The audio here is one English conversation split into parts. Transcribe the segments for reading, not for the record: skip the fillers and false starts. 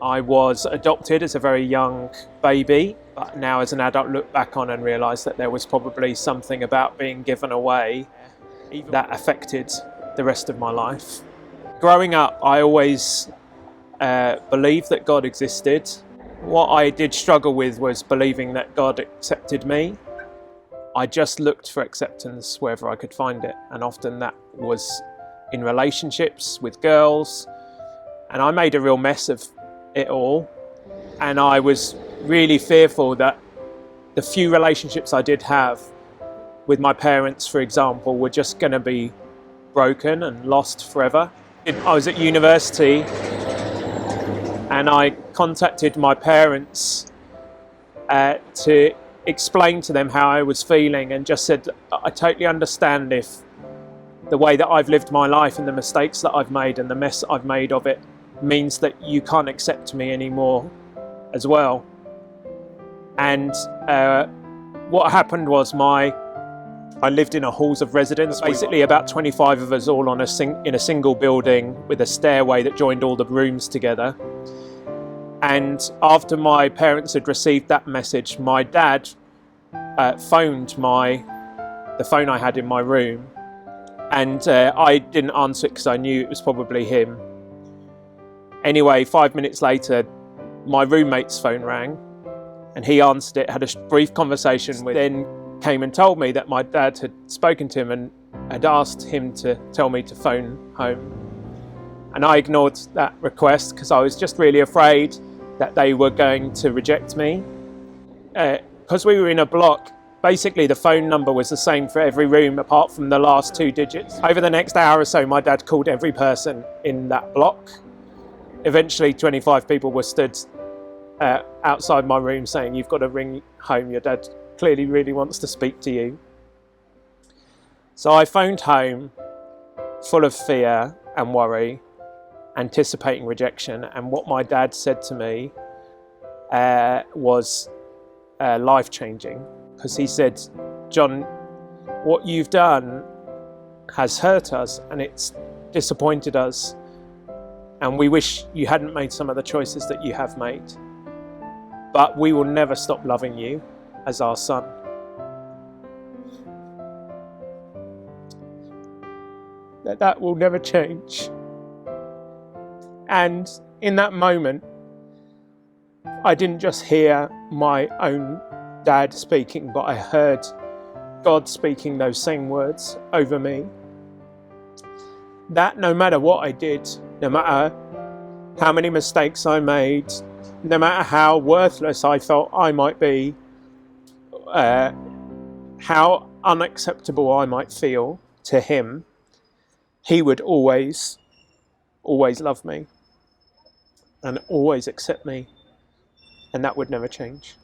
I was adopted as a very young baby, but now as an adult look back on and realise that there was probably something about being given away that affected the rest of my life. Growing up, I always believed that God existed. What I did struggle with was believing that God accepted me. I just looked for acceptance wherever I could find it, and often that was in relationships with girls, and I made a real mess of it all. And I was really fearful that the few relationships I did have with my parents, for example, were just going to be broken and lost forever. I was at university and I contacted my parents to explain to them how I was feeling, and just said, I totally understand if the way that I've lived my life and the mistakes that I've made and the mess I've made of it means that you can't accept me anymore as well. And what happened was I lived in a halls of residence, basically about 25 of us all in a single building with a stairway that joined all the rooms together. And after my parents had received that message, my dad phoned the phone I had in my room, and I didn't answer it because I knew it was probably him. Anyway, 5 minutes later, my roommate's phone rang, and he answered it, had a brief conversation with him, then came and told me that my dad had spoken to him and had asked him to tell me to phone home. And I ignored that request because I was just really afraid that they were going to reject me. Because we were in a block, basically the phone number was the same for every room apart from the last 2 digits. Over the next hour or so, my dad called every person in that block. Eventually 25 people were stood outside my room saying, "You've got to ring home, your dad clearly really wants to speak to you." So I phoned home full of fear and worry, anticipating rejection, and what my dad said to me was life-changing, because he said, "John, what you've done has hurt us and it's disappointed us, and we wish you hadn't made some of the choices that you have made, but we will never stop loving you as our son." That will never change. And in that moment, I didn't just hear my own dad speaking, but I heard God speaking those same words over me. That no matter what I did, no matter how many mistakes I made, no matter how worthless I felt I might be, how unacceptable I might feel to him, he would always love me and always accept me, and that would never change.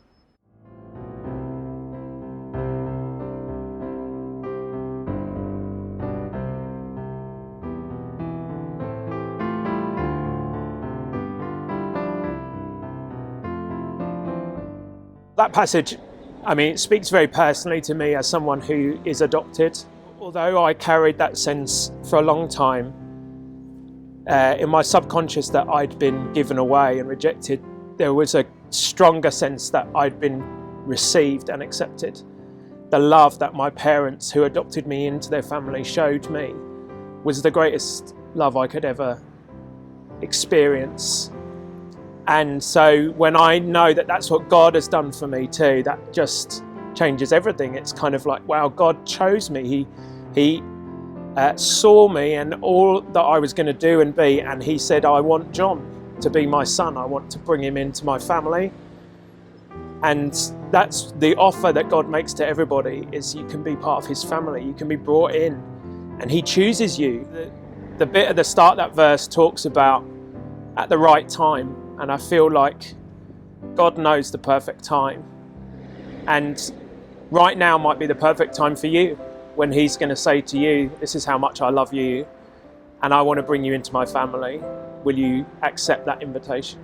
That passage, it speaks very personally to me as someone who is adopted. Although I carried that sense for a long time in my subconscious that I'd been given away and rejected, there was a stronger sense that I'd been received and accepted. The love that my parents, who adopted me into their family, showed me was the greatest love I could ever experience. And so when I know that that's what God has done for me too, that just changes everything. It's kind of like, wow, God chose me. He saw me and all that I was going to do and be, and he said, I want John to be my son. I want to bring him into my family. And that's the offer that God makes to everybody, is you can be part of his family. You can be brought in and he chooses you. The bit at the start of that verse talks about at the right time. And I feel like God knows the perfect time. And right now might be the perfect time for you, when he's going to say to you, this is how much I love you and I want to bring you into my family. Will you accept that invitation?